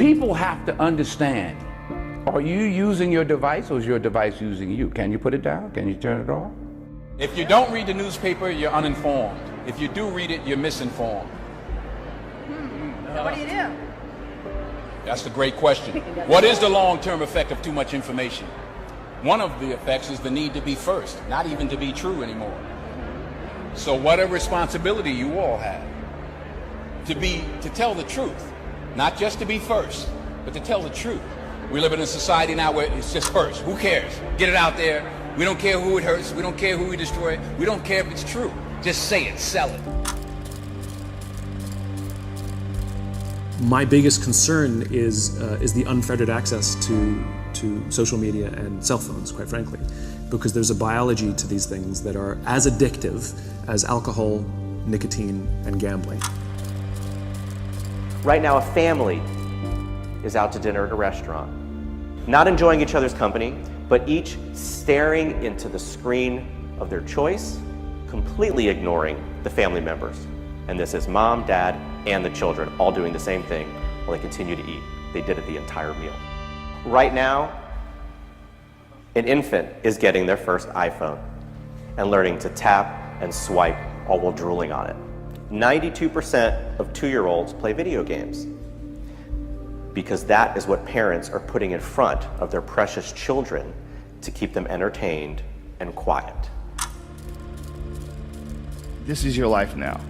People have to understand, are you using your device or is your device using you? Can you put it down? Can you turn it off? If you don't read the newspaper, you're uninformed. If you do read it, you're misinformed. So what do you do? That's the great question. What is the long-term effect of too much information? One of the effects is the need to be first, not even to be true anymore. So what a responsibility you all have to tell the truth, not just to be first, but to tell the truth. We live in a society now where it's just first. Who cares? Get it out there. We don't care who it hurts. We don't care who we destroy. We don't care if it's true. Just say it, sell it. My biggest concern is the unfettered access to social media and cell phones, quite frankly, because there's a biology to these things that are as addictive as alcohol, nicotine, and gambling. Right now, a family is out to dinner at a restaurant, not enjoying each other's company, but each staring into the screen of their choice, completely ignoring the family members. And this is mom, dad, and the children all doing the same thing while they continue to eat. They did it the entire meal. Right now, an infant is getting their first iPhone and learning to tap and swipe all while drooling on it. 92% of 2-year-olds play video games because that is what parents are putting in front of their precious children to keep them entertained and quiet. This is your life now.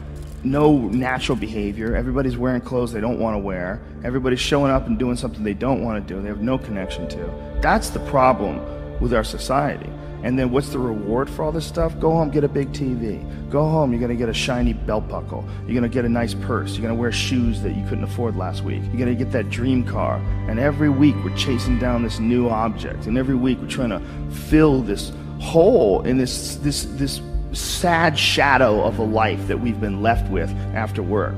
No natural behavior. Everybody's wearing clothes they don't want to wear. Everybody's showing up and doing something they don't want to do, they have no connection to. That's the problem with our society. And then what's the reward for all this stuff? Go home, get a big TV. Go home, you're gonna get a shiny belt buckle. You're gonna get a nice purse. You're gonna wear shoes that you couldn't afford last week. You're gonna get that dream car. And every week we're chasing down this new object. And every week we're trying to fill this hole in this sad shadow of a life that we've been left with after work.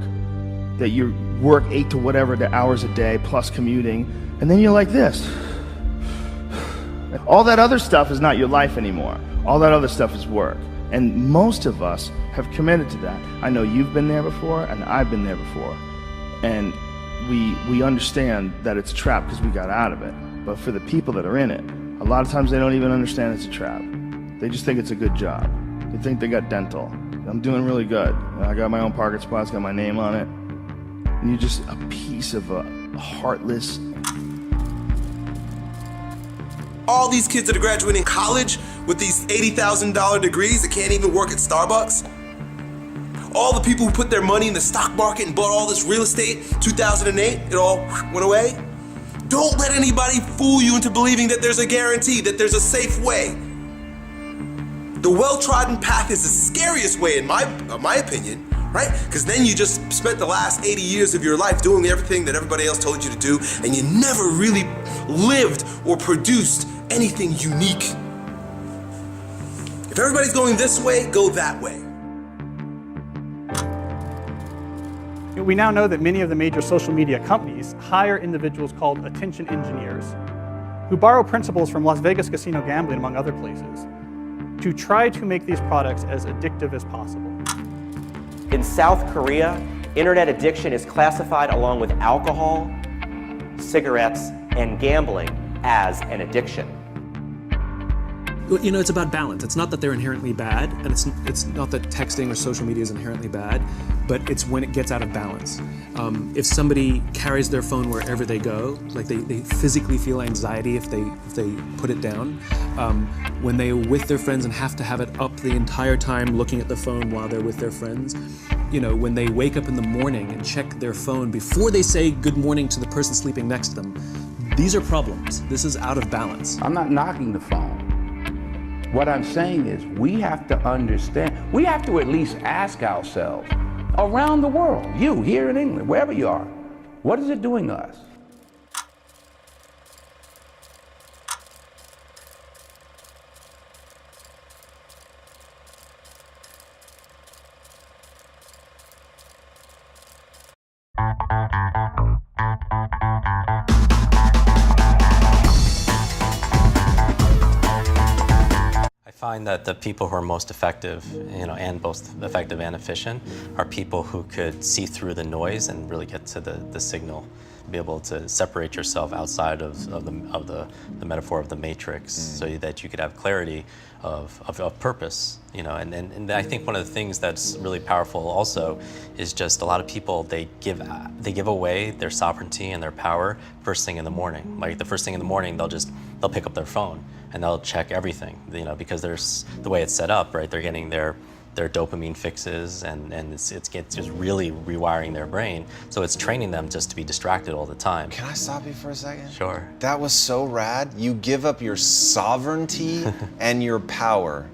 That you work 8 to whatever the hours a day plus commuting, and then you're like this. All that other stuff is not your life anymore. All that other stuff is work. And most of us have committed to that. I know you've been there before, and I've been there before. And we understand that it's a trap because we got out of it. But for the people that are in it, a lot of times they don't even understand it's a trap. They just think it's a good job. They think they got dental. I'm doing really good. I got my own parking spots, got my name on it. And you're just a piece of a heartless. All these kids that are graduating college with these $80,000 degrees that can't even work at Starbucks. All the people who put their money in the stock market and bought all this real estate, 2008, it all went away. Don't let anybody fool you into believing that there's a guarantee, that there's a safe way. The well-trodden path is the scariest way in my opinion, right? Because then you just spent the last 80 years of your life doing everything that everybody else told you to do, and you never really lived or produced anything unique. If everybody's going this way, go that way. We now know that many of the major social media companies hire individuals called attention engineers who borrow principles from Las Vegas casino gambling, among other places, to try to make these products as addictive as possible. In South Korea, internet addiction is classified along with alcohol, cigarettes, and gambling as an addiction. You know, it's about balance. It's not that they're inherently bad, and it's not that texting or social media is inherently bad, but it's when it gets out of balance. If somebody carries their phone wherever they go, like they physically feel anxiety if they put it down. When they're with their friends and have to have it up the entire time looking at the phone while they're with their friends. You know, when they wake up in the morning and check their phone before they say good morning to the person sleeping next to them. These are problems. This is out of balance. I'm not knocking the phone. What I'm saying is we have to understand, we have to at least ask ourselves, around the world, you here in England, wherever you are, what is it doing to us? I find that the people who are most effective, and both effective and efficient, are people who could see through the noise and really get to the signal. be able to separate yourself outside of the metaphor of the matrix, so that you could have clarity of purpose, you know. And I think one of the things that's really powerful also is just a lot of people, they give away their sovereignty and their power first thing in the morning. Like the first thing in the morning, they'll pick up their phone and they'll check everything, you know, because there's the way it's set up, right? They're getting their dopamine fixes, and it's just really rewiring their brain. So it's training them just to be distracted all the time. Can I stop you for a second? Sure. That was so rad. You give up your sovereignty and your power.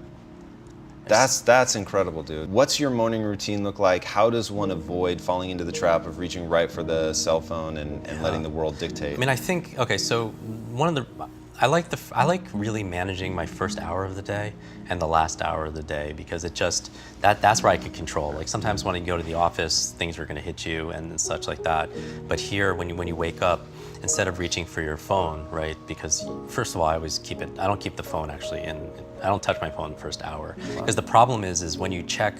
That's incredible, dude. What's your morning routine look like? How does one avoid falling into the trap of reaching right for the cell phone and letting the world dictate? I mean, I think, okay, so I like really managing my first hour of the day and the last hour of the day, because it just, that's where I could control. Like sometimes when you go to the office, things are gonna hit you and such like that. But here, when you wake up, instead of reaching for your phone, right? Because first of all, I always I don't keep the phone actually I don't touch my phone the first hour. Because the problem is when you check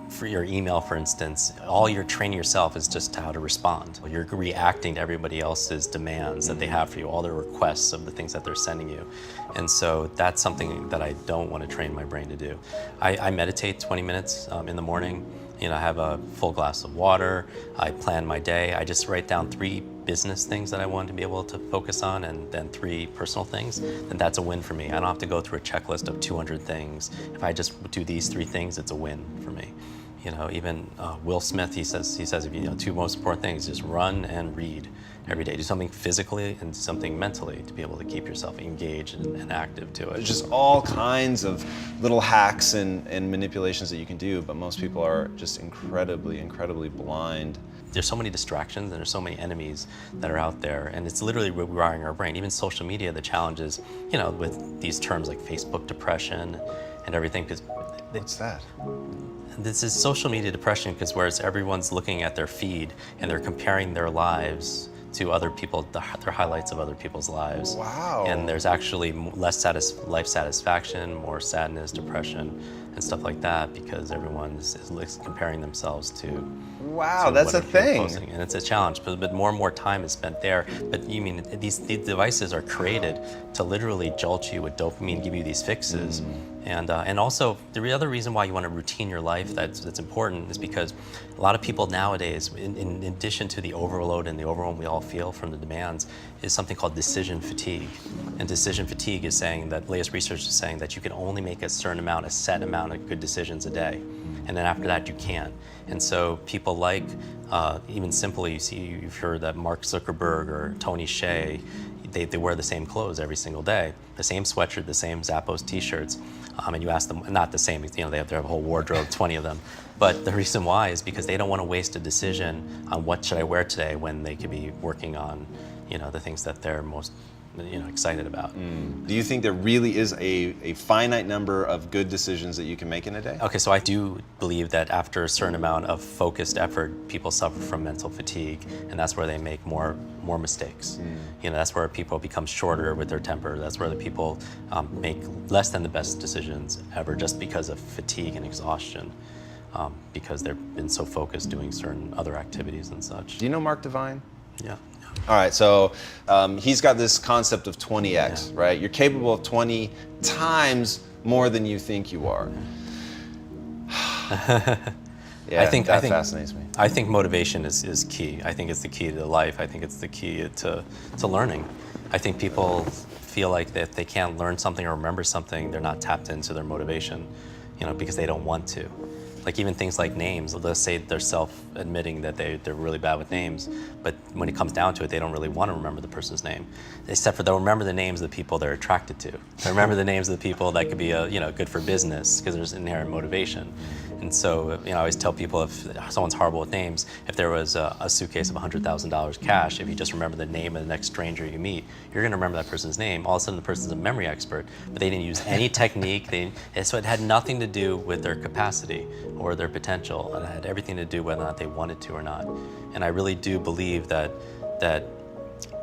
for your email, for instance, all you're training yourself is just how to respond. You're reacting to everybody else's demands that they have for you, all their requests of the things that they're sending you. And so that's something that I don't want to train my brain to do. I meditate 20 minutes in the morning. You know, I have a full glass of water. I plan my day. I just write down 3 business things that I want to be able to focus on, and then 3 personal things. And that's a win for me. I don't have to go through a checklist of 200 things. If I just do these 3 things, it's a win for me. You know, even Will Smith, he says, if you know, 2 most important things, just run and read every day. Do something physically and something mentally to be able to keep yourself engaged and active to it. There's just all kinds of little hacks and manipulations that you can do, but most people are just incredibly, incredibly blind. There's so many distractions and there's so many enemies that are out there, and it's literally rewiring our brain. Even social media, the challenge is, you know, with these terms like Facebook depression and everything, because What's that? This is social media depression, because whereas everyone's looking at their feed and they're comparing their lives to other people, their highlights of other people's lives. Wow. And there's actually less life satisfaction, more sadness, depression, and stuff like that, because everyone is comparing themselves to. Wow, that's a thing. Posting. And it's a challenge, but more and more time is spent there. But you mean these devices are created to literally jolt you with dopamine, give you these fixes. And also the other reason why you want to routine your life that's important is because a lot of people nowadays, in addition to the overload and the overwhelm we all feel from the demands, is something called decision fatigue. And decision fatigue is saying that, latest research is saying that you can only make a set amount of good decisions a day. And then after that, you can't. And so people like, even simply, you've heard that Mark Zuckerberg or Tony Hsieh, they wear the same clothes every single day, the same sweatshirt, the same Zappos t-shirts, and you ask them, not the same, you know, they have their whole wardrobe, 20 of them, but the reason why is because they don't want to waste a decision on what should I wear today when they could be working on, you know, the things that they're most, you know, excited about. Do you think there really is a finite number of good decisions that you can make in a day? Okay, so I do believe that after a certain amount of focused effort, people suffer from mental fatigue, and that's where they make more mistakes. You know, that's where people become shorter with their temper. That's where the people make less than the best decisions ever, just because of fatigue and exhaustion, because they've been so focused doing certain other activities and such. Do you know Mark Divine? Yeah. All right, so he's got this concept of 20x, right? You're capable of 20 times more than you think you are. Yeah, that fascinates me. I think motivation is key. I think it's the key to life. I think it's the key to learning. I think people feel like that if they can't learn something or remember something, they're not tapped into their motivation, you know, because they don't want to. Like even things like names, let's say they're self-admitting that they're really bad with names, but when it comes down to it, they don't really want to remember the person's name, except for they'll remember the names of the people they're attracted to. They remember the names of the people that could be, you know, good for business, because there's inherent motivation. And so, you know, I always tell people, if someone's horrible with names, if there was a suitcase of $100,000 cash, if you just remember the name of the next stranger you meet, you're gonna remember that person's name. All of a sudden the person's a memory expert, but they didn't use any technique. So it had nothing to do with their capacity or their potential. It had everything to do whether or not they wanted to or not. And I really do believe that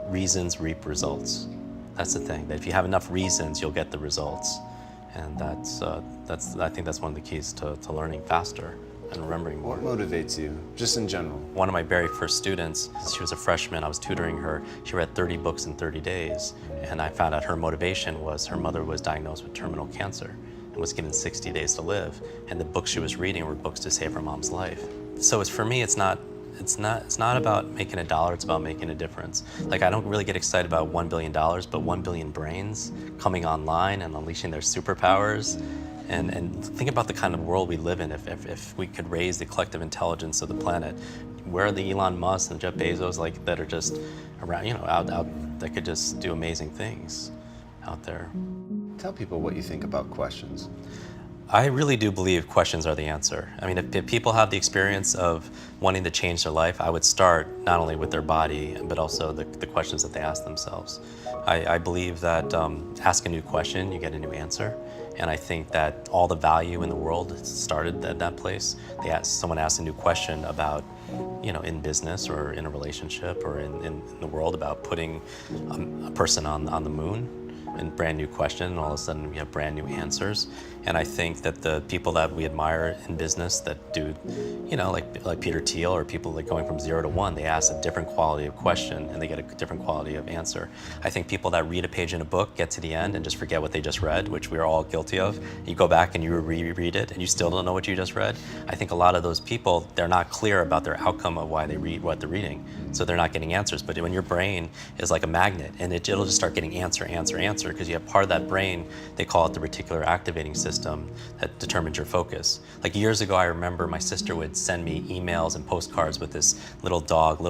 reasons reap results. That's the thing, that if you have enough reasons, you'll get the results. And I think that's one of the keys to learning faster. and remembering more. What motivates you, just in general? One of my very first students, she was a freshman, I was tutoring her, she read 30 books in 30 days, and I found out her motivation was her mother was diagnosed with terminal cancer and was given 60 days to live, and the books she was reading were books to save her mom's life. So for me, it's not about making a dollar, it's about making a difference. Like, I don't really get excited about $1 billion, but 1 billion brains coming online and unleashing their superpowers. And think about the kind of world we live in if we could raise the collective intelligence of the planet. Where are the Elon Musk and Jeff Bezos like that are just around, you know, out that could just do amazing things out there. Tell people what you think about questions. I really do believe questions are the answer. I mean, if people have the experience of wanting to change their life, I would start not only with their body, but also the questions that they ask themselves. I believe that ask a new question, you get a new answer. And I think that all the value in the world started at that place. Someone asked a new question about, you know, in business or in a relationship or in the world about putting a person on the moon. And brand new question, and all of a sudden we have brand new answers. And I think that the people that we admire in business that do, you know, like Peter Thiel, or people like going from 0 to 1, they ask a different quality of question and they get a different quality of answer. I think people that read a page in a book get to the end and just forget what they just read, which we're all guilty of. You go back and you reread it and you still don't know what you just read. I think a lot of those people, they're not clear about their outcome of why they read what they're reading. So they're not getting answers. But when your brain is like a magnet, and it'll just start getting answer, because you have part of that brain, they call it the reticular activating system, that determines your focus. Like years ago, I remember my sister would send me emails and postcards with this little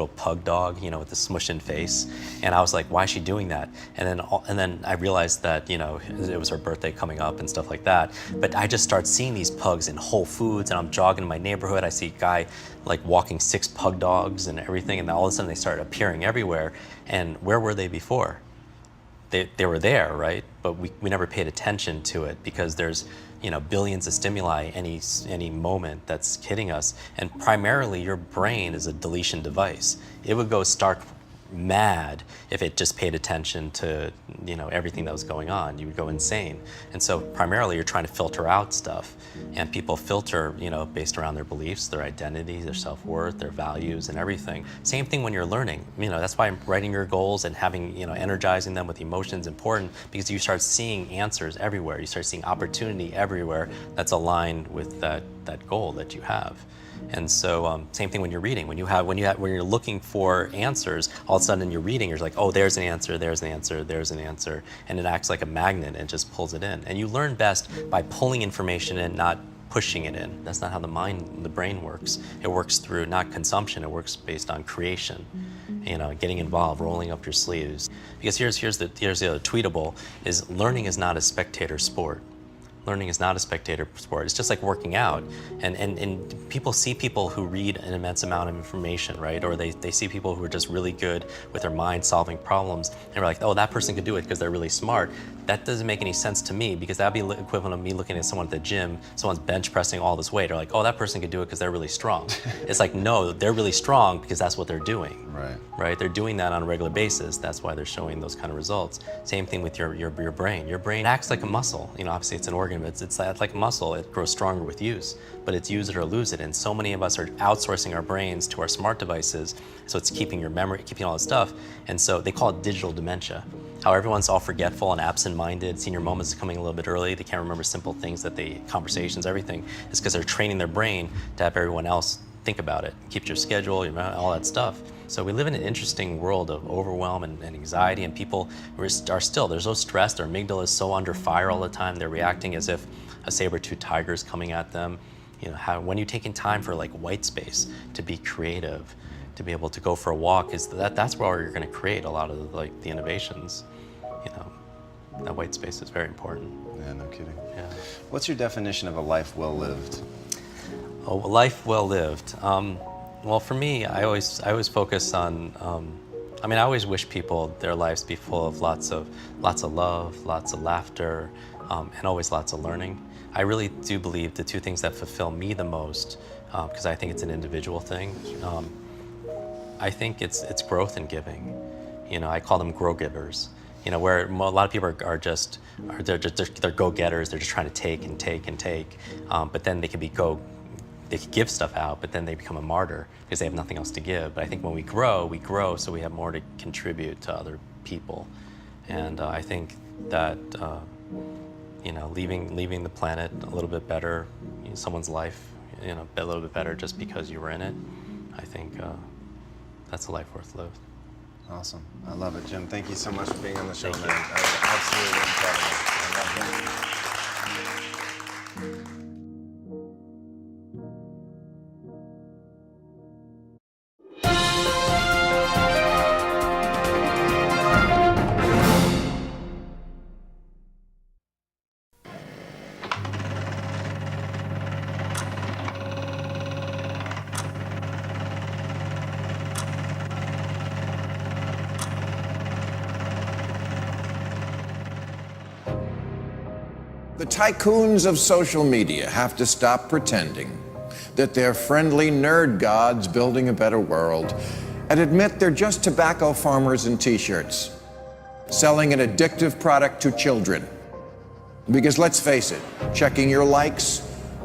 pug dog, you know, with the smush-in face. And I was like, why is she doing that? And then I realized that, you know, it was her birthday coming up and stuff like that. But I just start seeing these pugs in Whole Foods, and I'm jogging in my neighborhood. I see a guy like walking 6 pug dogs and everything, and all of a sudden they started appearing everywhere. And where were they before? They were there, right? But we never paid attention to it because there's, you know, billions of stimuli any moment that's hitting us. And primarily your brain is a deletion device. It would go stark mad if it just paid attention to, you know, everything that was going on. You would go insane. And so primarily you're trying to filter out stuff, and people filter, you know, based around their beliefs, their identity, their self-worth, their values, and everything. Same thing when you're learning. You know, that's why writing your goals and having, you know, energizing them with emotions important, because you start seeing answers everywhere. You start seeing opportunity everywhere that's aligned with that goal that you have. And so same thing when you're reading. When you're looking for answers, all of a sudden you're reading, you're like, oh, there's an answer, there's an answer, there's an answer. And it acts like a magnet and just pulls it in. And you learn best by pulling information in, not pushing it in. That's not how the brain works. It works through not consumption, it works based on creation. You know, getting involved, rolling up your sleeves. Because here's the other tweetable, is learning is not a spectator sport. Learning is not a spectator sport. It's just like working out. And people see people who read an immense amount of information, right? Or they see people who are just really good with their mind solving problems. And they're like, oh, that person could do it because they're really smart. That doesn't make any sense to me, because that'd be the equivalent of me looking at someone at the gym, someone's bench pressing all this weight. They're like, oh, that person could do it because they're really strong. It's like, no, they're really strong because that's what they're doing. Right? They're doing that on a regular basis. That's why they're showing those kind of results. Same thing with your brain. Your brain acts like a muscle. You know, obviously it's an organ, but it's like a muscle. It grows stronger with use, but it's use it or lose it. And so many of us are outsourcing our brains to our smart devices. So it's keeping your memory, keeping all this stuff. And so they call it digital dementia. How everyone's all forgetful and absent-minded, senior moments coming a little bit early, they can't remember simple things conversations, everything. It's because they're training their brain to have everyone else think about it, keep your schedule, all that stuff. So we live in an interesting world of overwhelm and anxiety, and people are still, they're so stressed, their amygdala is so under fire all the time, they're reacting as if a saber-toothed tiger is coming at them. You know, when you're taking time for like white space to be creative, to be able to go for a walk, that's where you're going to create a lot of the innovations. You know, that white space is very important. Yeah, no kidding. Yeah. What's your definition of a life well lived? Oh, a life well lived. Well, for me, I always focus on. I always wish people their lives be full of lots of love, lots of laughter, and always lots of learning. I really do believe the two things that fulfill me the most, because I think it's an individual thing. I think it's growth and giving. You know, I call them grow givers. You know, where a lot of people they're go-getters. They're just trying to take and take and take, but then they can be they could give stuff out, but then they become a martyr because they have nothing else to give. But I think when we grow so we have more to contribute to other people. And I think that leaving the planet a little bit better, someone's life, a little bit better just because you were in it, I think that's a life worth lived. Awesome. I love it, Jim. Thank you so much for being on the show, Thank man. you. That was absolutely incredible. I love it. The tycoons of social media have to stop pretending that they're friendly nerd gods building a better world and admit they're just tobacco farmers in t-shirts, selling an addictive product to children. Because let's face it, checking your likes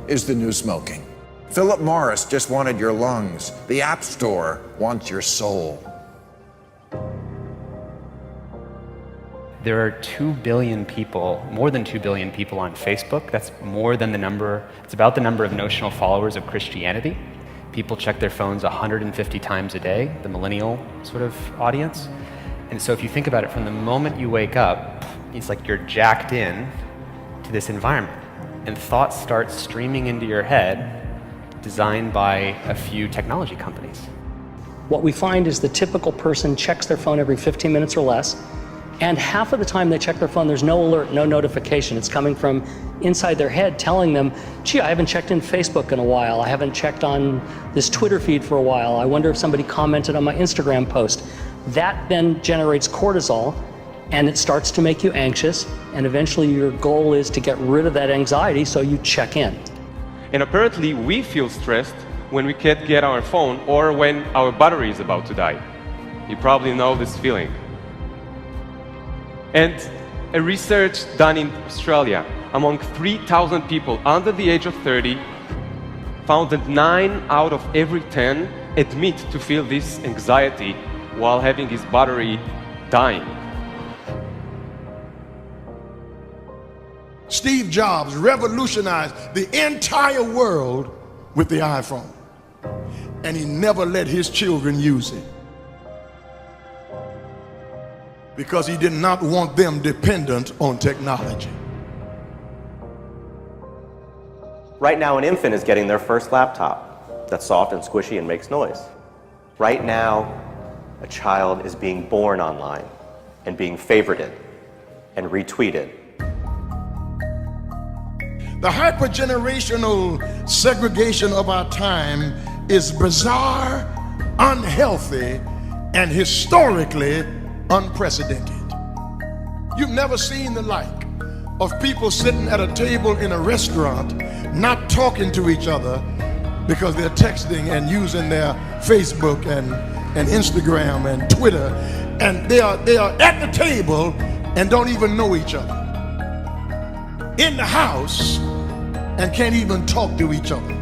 is the new smoking. Philip Morris just wanted your lungs. The App Store wants your soul. There are 2 billion people, more than 2 billion people on Facebook. That's more than it's about the number of notional followers of Christianity. People check their phones 150 times a day, the millennial sort of audience. And so if you think about it, from the moment you wake up, it's like you're jacked in to this environment. And thoughts start streaming into your head, designed by a few technology companies. What we find is the typical person checks their phone every 15 minutes or less. And half of the time they check their phone, there's no alert, no notification. It's coming from inside their head telling them, gee, I haven't checked in Facebook in a while. I haven't checked on this Twitter feed for a while. I wonder if somebody commented on my Instagram post. That then generates cortisol, and it starts to make you anxious. And eventually your goal is to get rid of that anxiety, so you check in. And apparently we feel stressed when we can't get our phone or when our battery is about to die. You probably know this feeling. And a research done in Australia among 3,000 people under the age of 30 found that 9 out of every 10 admit to feel this anxiety while having his battery dying. Steve Jobs revolutionized the entire world with the iPhone, and he never let his children use it, because he did not want them dependent on technology. Right now, an infant is getting their first laptop that's soft and squishy and makes noise. Right now, a child is being born online and being favorited and retweeted. The hypergenerational segregation of our time is bizarre, unhealthy, and historically unprecedented. You've never seen the like of people sitting at a table in a restaurant not talking to each other because they're texting and using their Facebook and Instagram and Twitter, and they are at the table and don't even know each other, in the house and can't even talk to each other.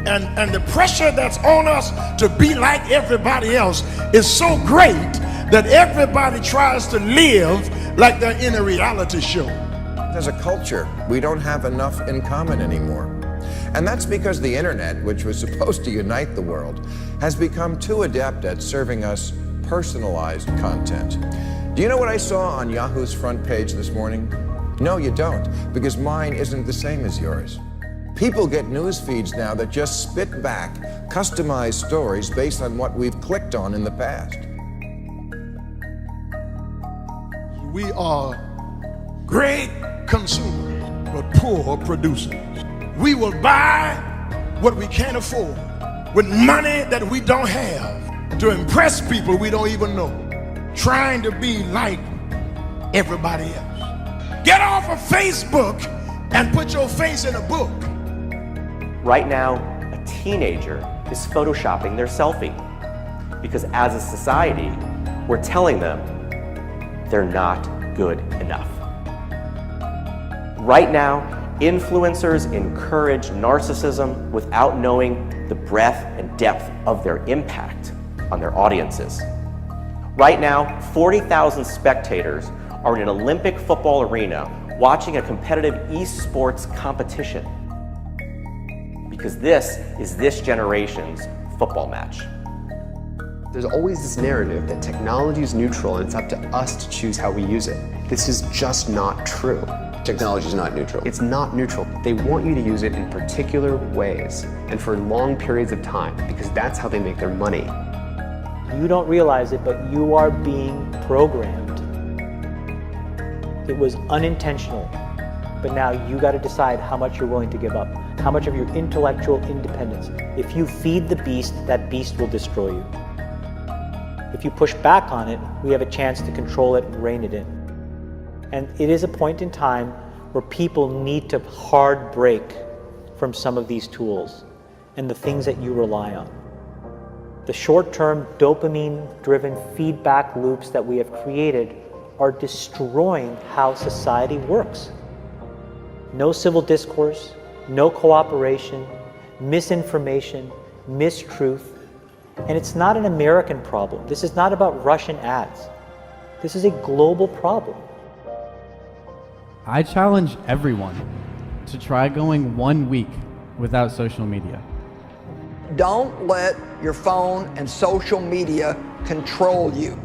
And the pressure that's on us to be like everybody else is so great that everybody tries to live like they're in a reality show. As a culture, we don't have enough in common anymore. And that's because the internet, which was supposed to unite the world, has become too adept at serving us personalized content. Do you know what I saw on Yahoo's front page this morning? No, you don't, because mine isn't the same as yours. People get news feeds now that just spit back customized stories based on what we've clicked on in the past. We are great consumers, but poor producers. We will buy what we can't afford with money that we don't have to impress people we don't even know, trying to be like everybody else. Get off of Facebook and put your face in a book. Right now, a teenager is photoshopping their selfie because as a society, we're telling them they're not good enough. Right now, Influencers encourage narcissism without knowing the breadth and depth of their impact on their audiences. Right now, 40,000 spectators are in an Olympic football arena watching a competitive esports competition because this is this generation's football match. There's always this narrative that technology is neutral and it's up to us to choose how we use it. This is just not true. Technology is not neutral. It's not neutral. They want you to use it in particular ways and for long periods of time because that's how they make their money. You don't realize it, but you are being programmed. It was unintentional, but now you got to decide how much you're willing to give up, how much of your intellectual independence. If you feed the beast, that beast will destroy you. If you push back on it, we have a chance to control it and rein it in. And it is a point in time where people need to hard break from some of these tools and the things that you rely on. The short-term dopamine-driven feedback loops that we have created are destroying how society works. No civil discourse, no cooperation, misinformation, mistruth. And it's not an American problem. This is not about Russian ads. This is a global problem. I challenge everyone to try going 1 week without social media. Don't let your phone and social media control you.